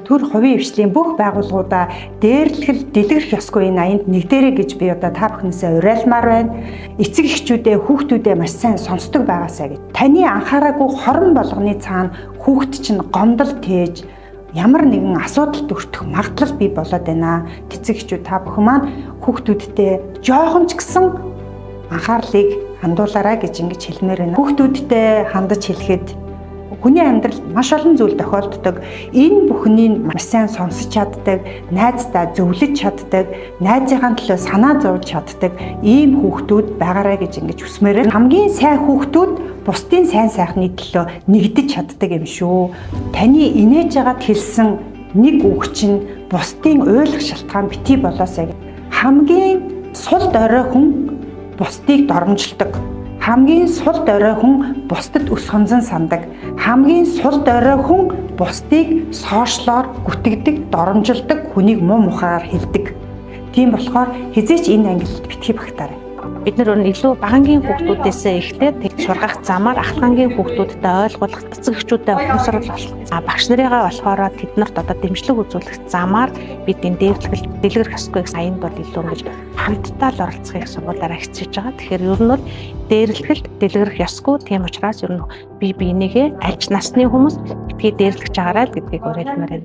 төр хувийн хвшлийн бүх байгууллагуудаа дээрлэхэл дэлгэрэх ёсгүй энэ аянд нэгдэрэй гэж би одоо та бүхнээсээ уриалмаар байна. Эцэг эхчүүдээ хүүхдүүдээ маш сайн сонсдог байгаасаа гэж. Таны анхаараагүй хорон болгоны цаана хүүхд чинь гомдол тээж ямар нэгэн асуудалд өртөх магадлал бий болоод байна. Эцэг эхчүүд та бүхэн маань хүүхдүүдтэй жоохон ч гэсэн анхаарлыг хандуулаарай гэж ингэж хэлмээр байна. Хүүхдүүдтэй хандаж хэлэхэд хүний амьдралд маш олон зүйл тохиолддог. Энэ бүхнийг маш сайн сонсож чаддаг, найздаа зөвлөж чаддаг, найзынхаа төлөө санаа зовж чаддаг ийм хүүхдүүд байгаарай гэж ингэж хүсмээр. Хамгийн сайн хүүхдүүд бусдын сайн сайхны төлөө нэгдэж чаддаг юм шүү. Таны инээж яагаад хэлсэн нэг үг чинь бусдын ойлгох шалтгаан битгий болоосай. Хамгийн сул дорой хүн бусдыг доромжилдог. Хамгийн сул дорой хүн бусдад өс хонзон сандаг. Хамгийн сул дорой хүн бусдыг соошлоор гүтгдэг, доромжилдог, хүнийг муу мухаар хэлдэг. Тийм болохоор хизээч энэ ангилалд битгий багтаарай. Бид нар илүү багангийн хүүхдүүдээсээ эхлээд тэг сургах замаар ахлагангийн хүүхдүүдтэй ойлгуулах, эцэг эхчүүдэд ухамсарал болох. Багш нарыгаа болохоор тэднэрт одоо дэмжлэг үзүүлэх замаар бид энэ дэлгэрэх ёсгүй аянд бол илүү ингэж хамтдаа л оролцохыг сургуулаараа хичээж байгаа. Тэгэхээр ер нь бол дээрлэхэлд дэлгэрэх ёсгүй. Тийм учраас ер нь би энийгээ альж насны хүмүүс битгий дээрлэж байгаарай гэдгийг уриалмаар байна.